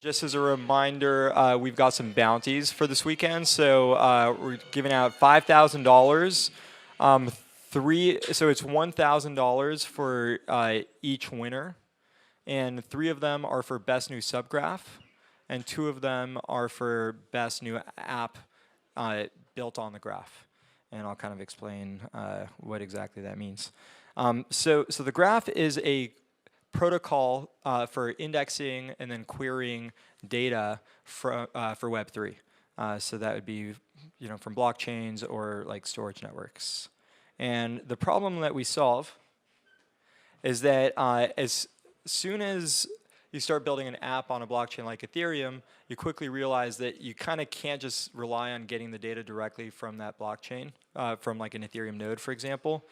Just as a reminder, we've got some bounties for this weekend. So we're giving out $5,000. So it's $1,000 for each winner, and 3 of them are for best new subgraph, and 2 of them are for best new app built on the graph. And I'll kind of explain what exactly that means. So the graph is a protocol for indexing and then querying data for Web3. So that would be, from blockchains or like storage networks. And the problem that we solve is that as soon as you start building an app on a blockchain like Ethereum, you quickly realize that you kind of can't just rely on getting the data directly from that blockchain, from like an Ethereum node, for example.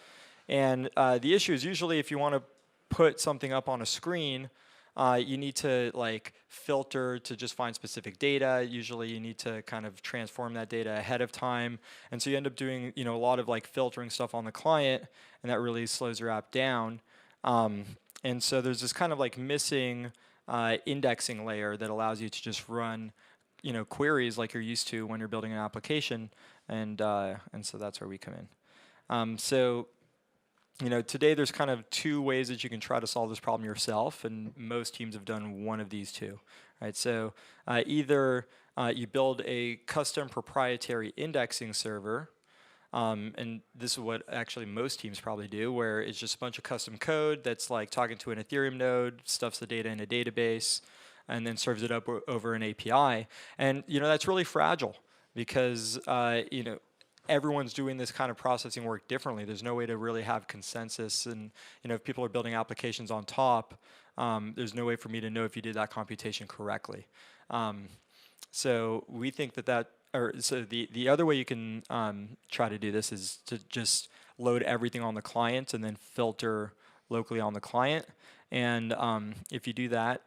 And the issue is usually if you want to put something up on a screen, you need to like filter to just find specific data. Usually you need to kind of transform that data ahead of time. And so you end up doing a lot of like filtering stuff on the client, and that really slows your app down. And so there's this kind of like missing indexing layer that allows you to just run queries like you're used to when you're building an application. And so that's where we come in. Today there's kind of 2 ways that you can try to solve this problem yourself, and most teams have done one of these 2. Right? So either you build a custom proprietary indexing server, and this is what actually most teams probably do, where it's just a bunch of custom code that's like talking to an Ethereum node, stuffs the data in a database, and then serves it up over an API. And that's really fragile because everyone's doing this kind of processing work differently. There's no way to really have consensus, and if people are building applications on top, there's no way for me to know if you did that computation correctly. So we think so the other way you can try to do this is to just load everything on the client and then filter locally on the client. And if you do that,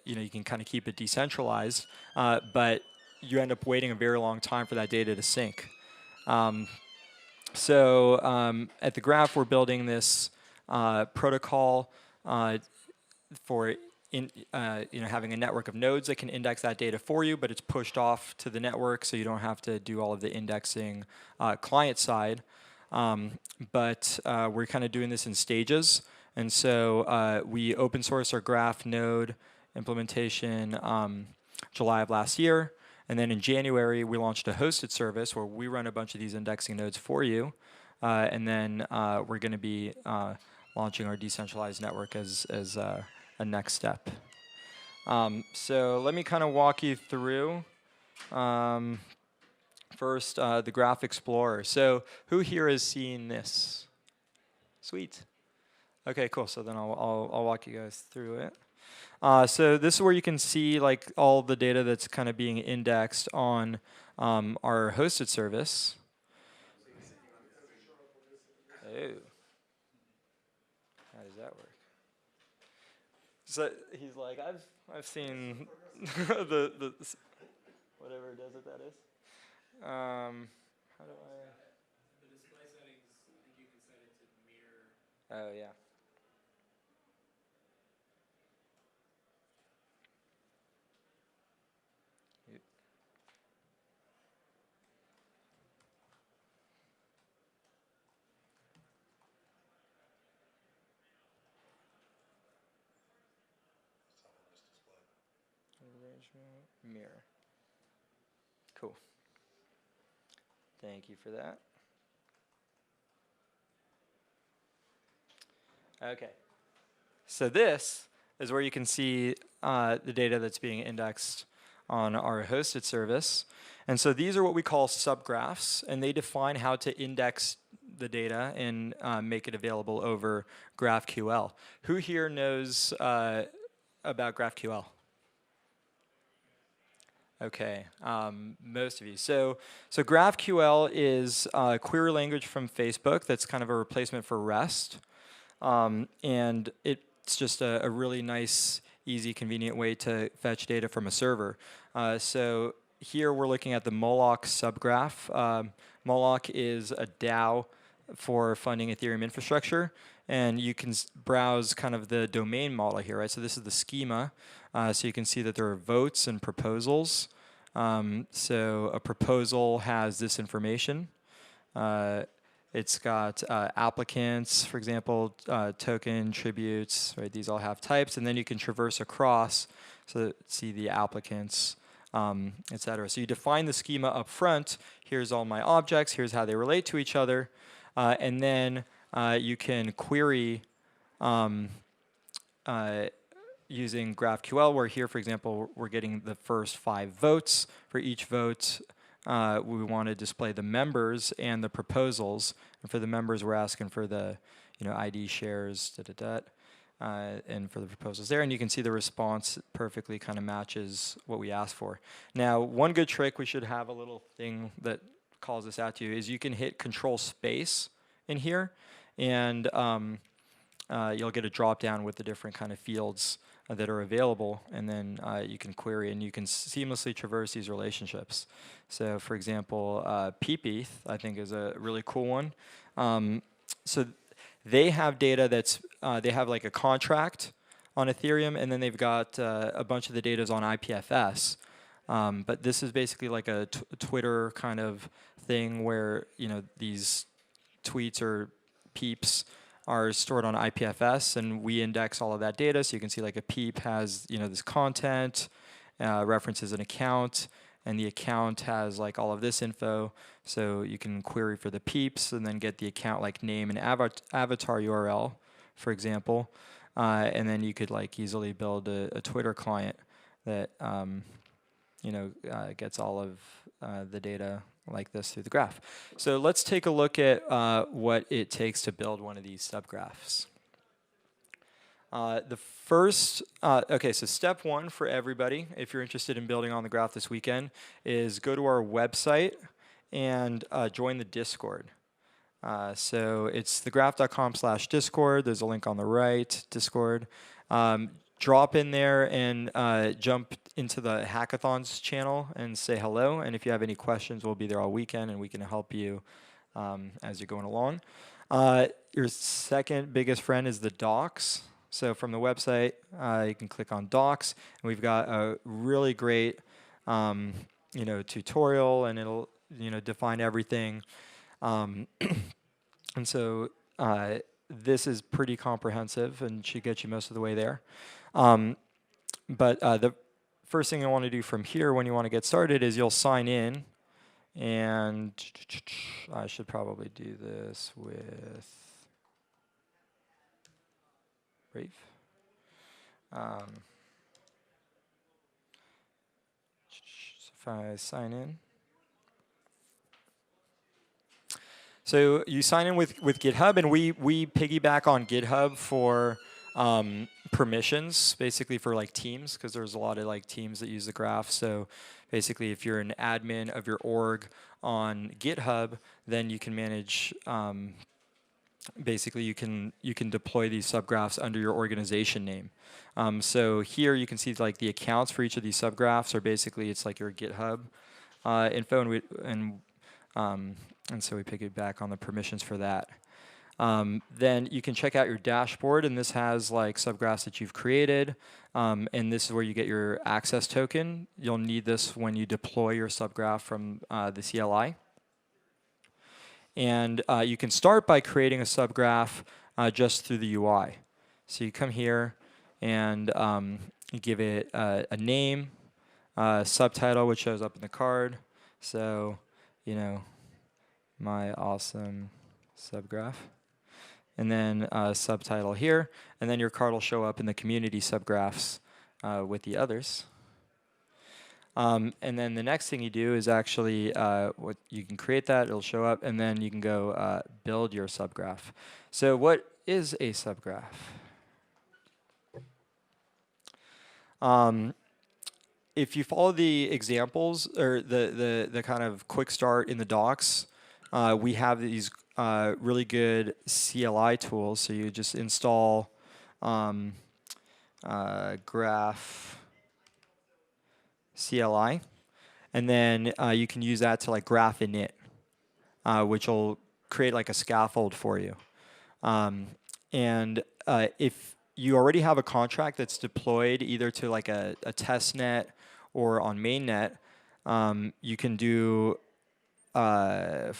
you can kind of keep it decentralized, but you end up waiting a very long time for that data to sync. At the Graph, we're building this protocol for having a network of nodes that can index that data for you, but it's pushed off to the network, so you don't have to do all of the indexing client side. But we're kind of doing this in stages, and so we open source our Graph node implementation July of last year. And then in January, we launched a hosted service where we run a bunch of these indexing nodes for you. And then we're going to be launching our decentralized network as a next step. So let me kind of walk you through. First, the Graph Explorer. So who here has seen this? Sweet. OK, cool. So then I'll walk you guys through it. So this is where you can see like all the data that's kind of being indexed on our hosted service. Oh. How does that work? So he's like, I've seen the whatever it does it that is. How do I? The display settings, I think you can set it to mirror. Oh yeah. Mirror. Cool. Thank you for that. Okay. So this is where you can see the data that's being indexed on our hosted service. And so these are what we call subgraphs, and they define how to index the data and make it available over GraphQL. Who here knows about GraphQL? Okay, most of you. So GraphQL is a query language from Facebook that's kind of a replacement for REST. And it's just a really nice, easy, convenient way to fetch data from a server. So here we're looking at the Moloch subgraph. Moloch is a DAO for funding Ethereum infrastructure. and you can browse kind of the domain model here, right? So this is the schema. So you can see that there are votes and proposals. So a proposal has this information. It's got applicants, for example, token, tributes, right? These all have types, and then you can traverse across so that see the applicants, et cetera. So you define the schema up front. Here's all my objects. Here's how they relate to each other. And then you can query using GraphQL, where here, for example, we're getting the first 5 votes. For each vote, we want to display the members and the proposals. And for the members, we're asking for the ID shares, and for the proposals there. And you can see the response perfectly kind of matches what we asked for. Now, one good trick, we should have a little thing that calls this out to you, is you can hit Control Space in here, and you'll get a drop down with the different kind of fields that are available, and then you can query and you can seamlessly traverse these relationships. So for example, Peepeth, I think, is a really cool one. So they have data that's, they have like a contract on Ethereum, and then they've got a bunch of the data is on IPFS. But this is basically like a Twitter kind of thing where these tweets or peeps are stored on IPFS, and we index all of that data. So you can see like a peep has this content, references an account, and the account has like all of this info. So you can query for the peeps and then get the account like name and avatar URL, for example, and then you could like easily build a Twitter client that gets all of the data like this through the graph. So let's take a look at what it takes to build one of these subgraphs. The first, okay, so step one for everybody, if you're interested in building on the graph this weekend, is go to our website and join the Discord. So it's thegraph.com/Discord. There's a link on the right, Discord. Drop in there and jump into the hackathons channel and say hello. And if you have any questions, we'll be there all weekend and we can help you as you're going along. Your second biggest friend is the docs. So from the website, you can click on docs, and we've got a really great tutorial, and it'll define everything. And so this is pretty comprehensive and should get you most of the way there. But the first thing I want to do from here when you want to get started is you'll sign in, and I should probably do this with Brave. So if I sign in. So you sign in with GitHub, and we piggyback on GitHub for permissions, basically for like teams, because there's a lot of like teams that use the graph. So basically, if you're an admin of your org on GitHub, then you can manage. Basically, you can deploy these subgraphs under your organization name. So here you can see like the accounts for each of these subgraphs are basically it's like your GitHub info, and so we piggyback on the permissions for that. Then you can check out your dashboard, and this has like subgraphs that you've created, and this is where you get your access token. You'll need this when you deploy your subgraph from the CLI. And you can start by creating a subgraph just through the UI. So you come here and you give it a name, subtitle, which shows up in the card. So, my awesome subgraph. And then a subtitle here. And then your card will show up in the community subgraphs with the others. And then the next thing you do is actually what you can create that, it'll show up, and then you can go build your subgraph. So what is a subgraph? If you follow the examples or the kind of quick start in the docs, we have these really good CLI tools. So you just install Graph CLI, and then you can use that to like graph init, which will create like a scaffold for you. and if you already have a contract that's deployed either to like a test net or on mainnet, you can do I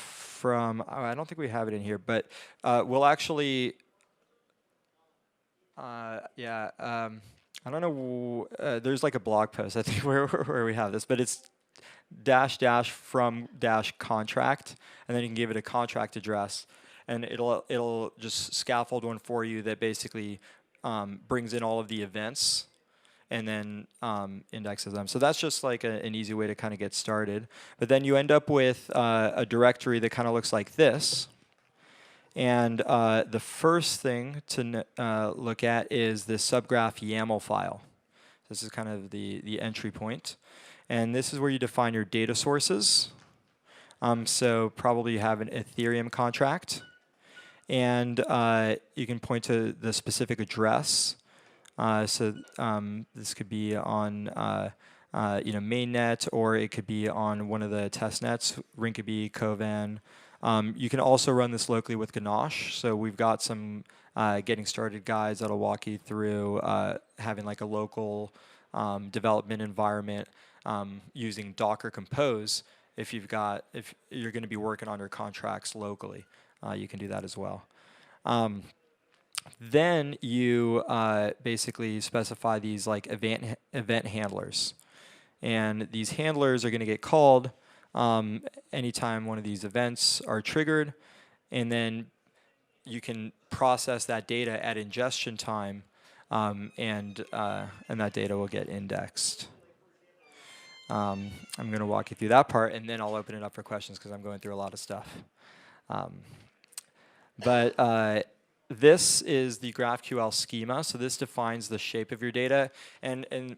don't think we have it in here, but we'll actually, yeah, I don't know, there's like a blog post, I think, where we have this, but it's dash dash from dash contract, and then you can give it a contract address, and it'll just scaffold one for you that basically brings in all of the events and then indexes them. So that's just like an easy way to kind of get started. But then you end up with a directory that kind of looks like this. And the first thing to look at is the subgraph YAML file. This is kind of the entry point. And this is where you define your data sources. So probably you have an Ethereum contract. And you can point to the specific address. This could be on mainnet, or it could be on one of the test nets, Rinkeby, Kovan. You can also run this locally with Ganache. So we've got some getting started guides that'll walk you through having like a local development environment using Docker Compose. If you're going to be working on your contracts locally, you can do that as well. Then you basically specify these like event handlers, and these handlers are going to get called anytime one of these events are triggered, and then you can process that data at ingestion time, and that data will get indexed. I'm going to walk you through that part, and then I'll open it up for questions because I'm going through a lot of stuff. This is the GraphQL schema. So this defines the shape of your data, and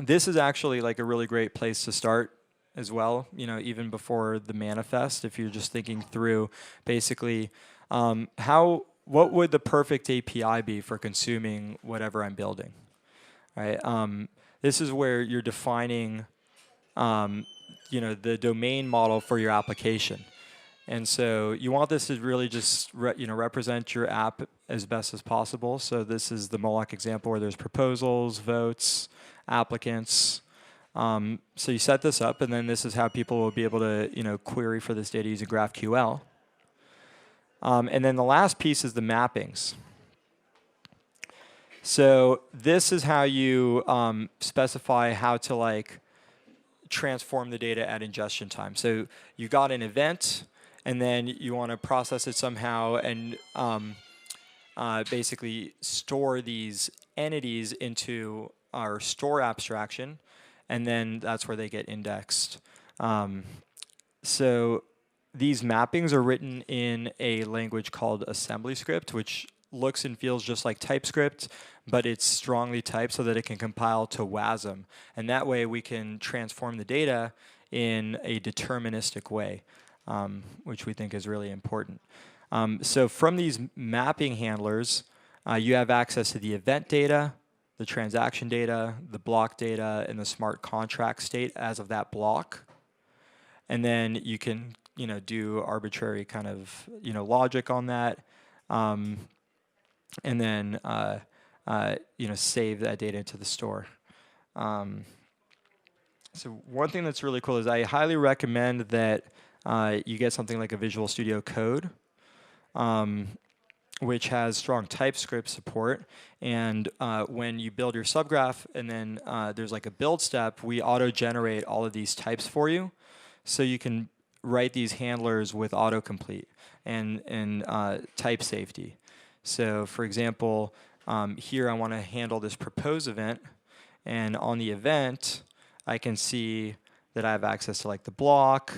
this is actually like a really great place to start as well. You know, even before the manifest, if you're just thinking through basically what would the perfect API be for consuming whatever I'm building, right? This is where you're defining, the domain model for your application. And so you want this to really just represent your app as best as possible. So this is the Moloch example where there's proposals, votes, applicants. So you set this up, and then this is how people will be able to query for this data using GraphQL. And then the last piece is the mappings. So this is how you specify how to transform the data at ingestion time. So you got an event, and then you want to process it somehow and basically store these entities into our store abstraction, and then that's where they get indexed. So these mappings are written in a language called AssemblyScript, which looks and feels just like TypeScript, but it's strongly typed so that it can compile to WASM. And that way we can transform the data in a deterministic way, which we think is really important. So from these mapping handlers, you have access to the event data, the transaction data, the block data, and the smart contract state as of that block. And then you can do arbitrary kind of logic on that, and then save that data into the store. So one thing that's really cool is I highly recommend that you get something like a Visual Studio Code, which has strong TypeScript support. And when you build your subgraph, and then there's like a build step, we auto-generate all of these types for you. So you can write these handlers with autocomplete and type safety. So for example, here I want to handle this propose event, and on the event, I can see that I have access to like the block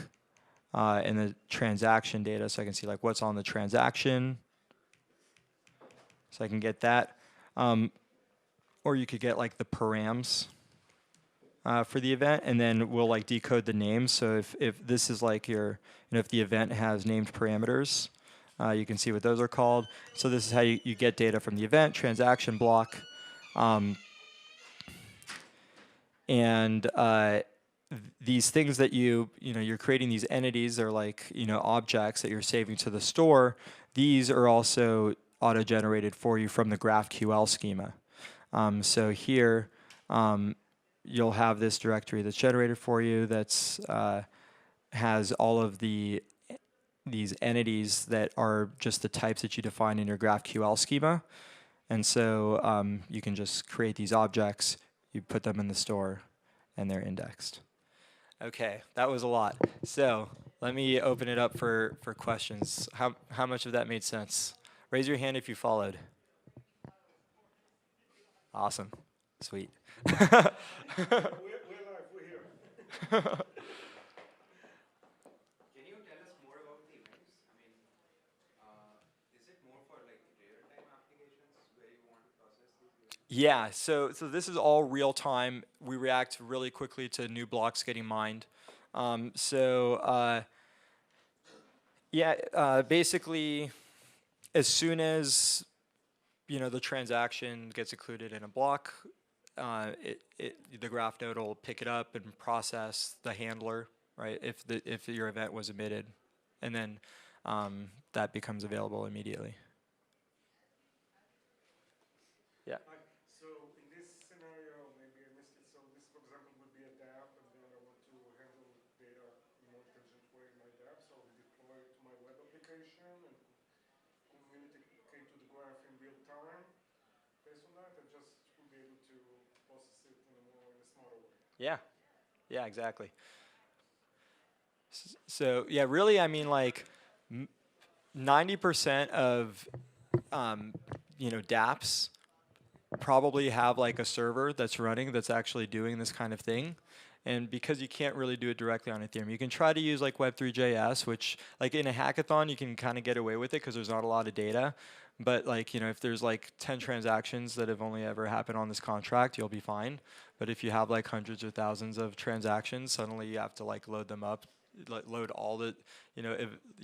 and the transaction data, so I can see like what's on the transaction. So I can get that. Or you could get like the params for the event, and then we'll like decode the names. So if this is like your, if the event has named parameters, you can see what those are called. So this is how you get data from the event, transaction block. These things that you're creating these entities, they're like objects that you're saving to the store. These are also auto-generated for you from the GraphQL schema. So here, you'll have this directory that's generated for you that's has all of these entities that are just the types that you define in your GraphQL schema. And so you can just create these objects, you put them in the store, and they're indexed. Okay, that was a lot. So let me open it up for questions. How much of that made sense? Raise your hand if you followed. Awesome. Sweet. We're live, we're here. Can you tell us more about the events? I mean, is it more for like real-time applications where you want to process these events? Yeah, so this is all real time. We react really quickly to new blocks getting mined. Basically, as soon as the transaction gets included in a block, the graph node will pick it up and process the handler, right? If your event was emitted, and then that becomes available immediately. Yeah. So in this scenario, maybe I missed it. So this, for example, would be a dApp, and then I want to handle data in a more intelligent way in my dApp. So I deploy it to my web application and communicate to the graph in real time. Based on that, I just will be able to process it in a smarter way. Yeah. Yeah, exactly. So yeah, really, I mean, like 90% of dApps probably have like a server that's running that's actually doing this kind of thing. And because you can't really do it directly on Ethereum, you can try to use like Web3.js, which like in a hackathon, you can kind of get away with it because there's not a lot of data. But like, if there's like 10 transactions that have only ever happened on this contract, you'll be fine. But if you have like hundreds or thousands of transactions, suddenly you have to like load them up, load all the,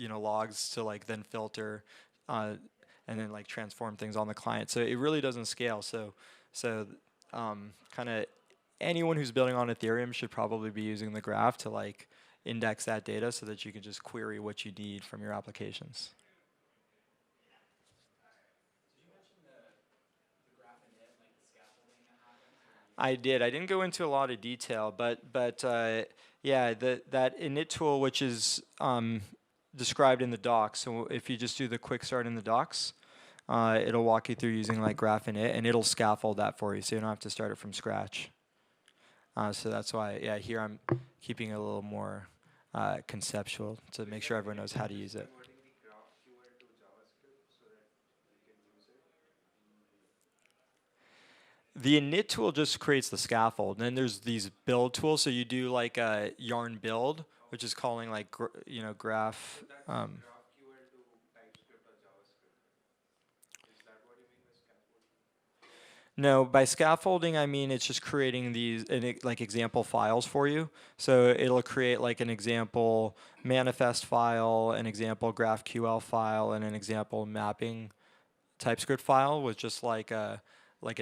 logs to like then filter, and then like transform things on the client. So it really doesn't scale. So kind of anyone who's building on Ethereum should probably be using the graph to like index that data so that you can just query what you need from your applications. Did you mention the graph init, like the scaffolding that happens? I did. I didn't go into a lot of detail, but yeah, that init tool, which is described in the docs. So if you just do the quick start in the docs, it'll walk you through using like graph init, and it'll scaffold that for you, so you don't have to start it from scratch. So that's why, yeah, here I'm keeping it a little more conceptual to make sure everyone knows how to use it. Converting the GraphQL to JavaScript so that you can use it? The init tool just creates the scaffold, and then there's these build tools. So you do like a yarn build, which is calling like graph. GraphQL to TypeScript or JavaScript. Is that what you mean by scaffolding? No, by scaffolding I mean it's just creating these like example files for you. So it'll create like an example manifest file, an example GraphQL file, and an example mapping TypeScript file with just like an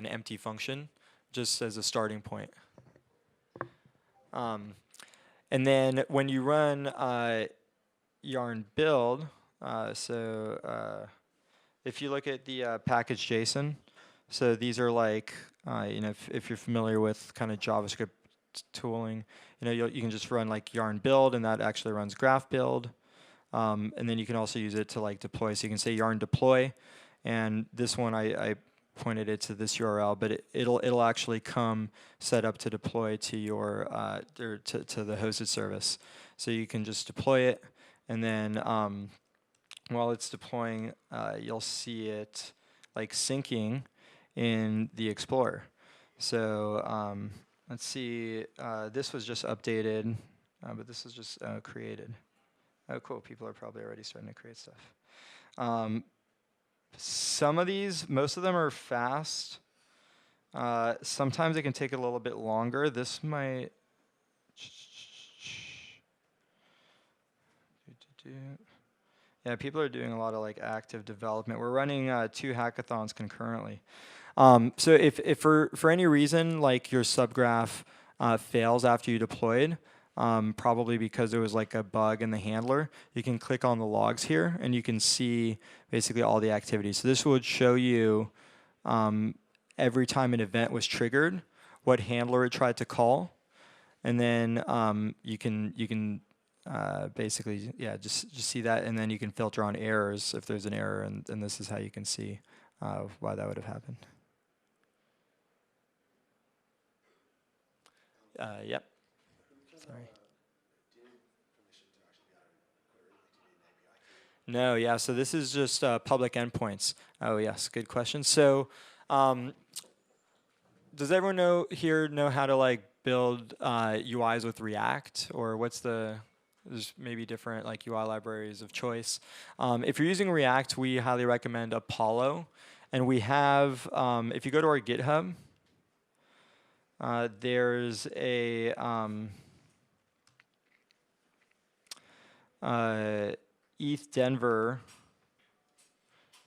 empty function, just as a starting point. And then when you run yarn build, if you look at the package JSON, so these are like, if you're familiar with kind of JavaScript tooling, you can just run like yarn build, and that actually runs graph build. And then you can also use it to like deploy. So you can say yarn deploy, and this one I pointed it to this URL, but it'll actually come set up to deploy to your to the hosted service. So you can just deploy it, and then while it's deploying, you'll see it like syncing in the Explorer. So let's see, this was just updated, but this was just created. Oh, cool, people are probably already starting to create stuff. Some of these, most of them are fast. Sometimes it can take a little bit longer. This might... Yeah, people are doing a lot of like active development. We're running 2 hackathons concurrently. So if for any reason like your subgraph fails after you deployed, probably because there was like a bug in the handler. You can click on the logs here, and you can see basically all the activity. So this would show you every time an event was triggered, what handler it tried to call, and then you can basically just see that, and then you can filter on errors if there's an error, and this is how you can see why that would have happened. Yep. Sorry. No, yeah, so this is just public endpoints. Oh, yes, good question. So does everyone know how to like build UIs with React, or there's maybe different like UI libraries of choice. If you're using React, we highly recommend Apollo. And we have, if you go to our GitHub, there's a ETH Denver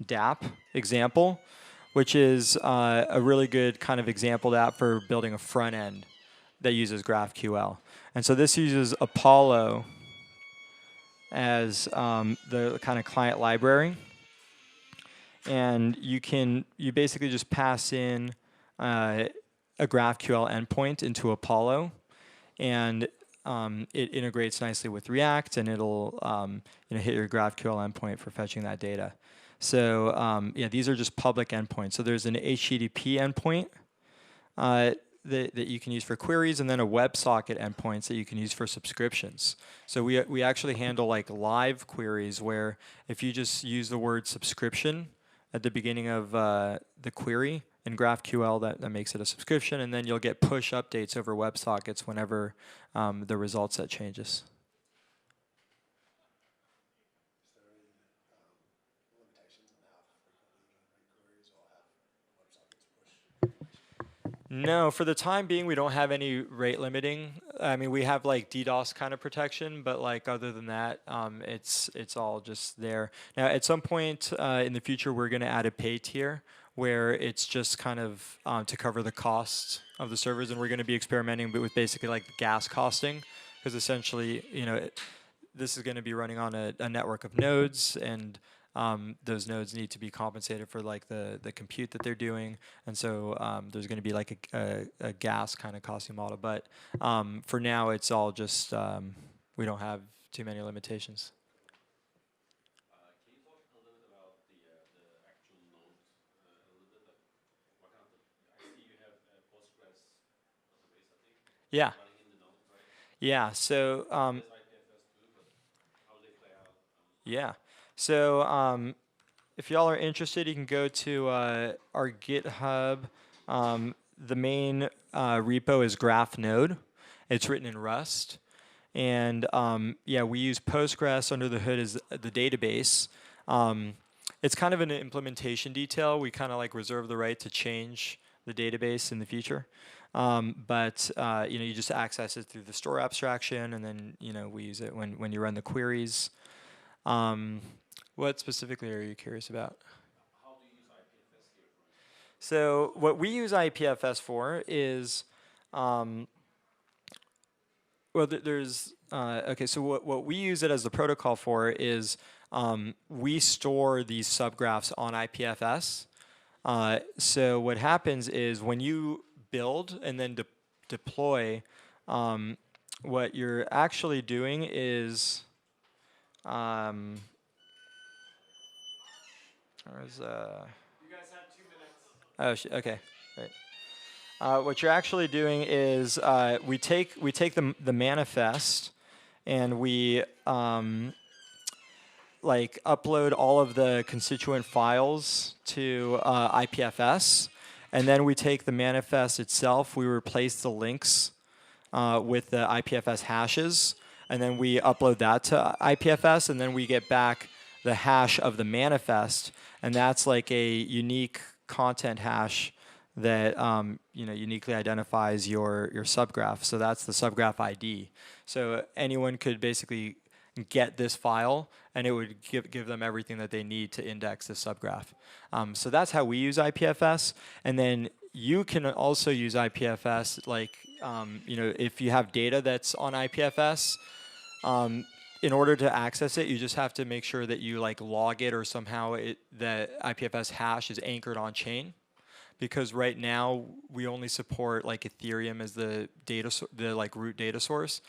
dApp example, which is a really good kind of example app for building a front end that uses GraphQL. And so this uses Apollo as the kind of client library. And you basically just pass in a GraphQL endpoint into Apollo, and it integrates nicely with React, and it'll hit your GraphQL endpoint for fetching that data. So these are just public endpoints. So there's an HTTP endpoint that you can use for queries, and then a WebSocket endpoints that you can use for subscriptions. So we actually handle like live queries where if you just use the word subscription at the beginning of the query in GraphQL, that makes it a subscription, and then you'll get push updates over WebSockets whenever the result set changes. No, for the time being, we don't have any rate limiting. I mean, we have like DDoS kind of protection, but like other than that, it's all just there. Now, at some point in the future, we're going to add a pay tier where it's just kind of to cover the costs of the servers, and we're going to be experimenting with basically like gas costing, because essentially, this is going to be running on a network of nodes, and those nodes need to be compensated for like the compute that they're doing, and so there's going to be like a gas kind of costing model. But for now, it's all just we don't have too many limitations. Can you talk a little bit about the actual nodes a little bit? Like what kind of I see you have Postgres database, I think. Yeah. Running in the node, right? Yeah. So There's IPFS too, but how do they play out? yeah. So if y'all are interested, you can go to our GitHub. The main repo is GraphNode. It's written in Rust. And we use Postgres under the hood as the database. It's kind of an implementation detail. We kind of like reserve the right to change the database in the future. But you just access it through the store abstraction, and then we use it when you run the queries. What specifically are you curious about? How do you use IPFS here? So what we use IPFS for is, so what we use it as the protocol for is we store these subgraphs on IPFS. So what happens is when you build and then deploy, what you're actually doing is you guys have 2 minutes. Oh, okay, right. What you're actually doing is we take the manifest, and we like upload all of the constituent files to IPFS, and then we take the manifest itself. We replace the links with the IPFS hashes, and then we upload that to IPFS, and then we get back the hash of the manifest, and that's like a unique content hash that uniquely identifies your subgraph. So that's the subgraph ID. So anyone could basically get this file, and it would give them everything that they need to index the subgraph. So that's how we use IPFS, and then you can also use IPFS like if you have data that's on IPFS, in order to access it, you just have to make sure that you like log it or somehow the IPFS hash is anchored on chain. Because right now we only support like Ethereum as the the like root data source.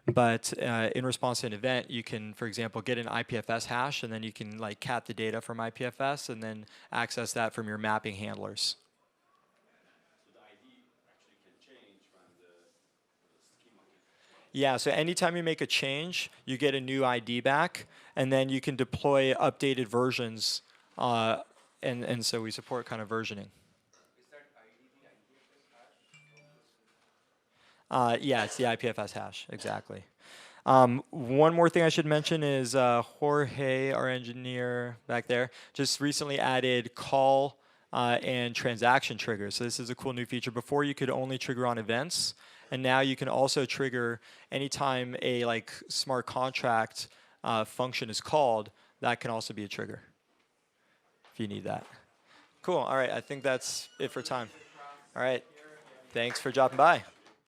But in response to an event, you can, for example, get an IPFS hash, and then you can like cat the data from IPFS, and then access that from your mapping handlers. So the ID actually can change when the schema can. Yeah, so anytime you make a change, you get a new ID back, and then you can deploy updated versions, and so we support kind of versioning. Is that ID the IPFS hash? Yeah, it's the IPFS hash, exactly. One more thing I should mention is Jorge, our engineer back there, just recently added call and transaction triggers. So this is a cool new feature. Before you could only trigger on events, and now you can also trigger anytime a like smart contract function is called. That can also be a trigger if you need that. Cool. All right. I think that's it for time. All right. Thanks for dropping by.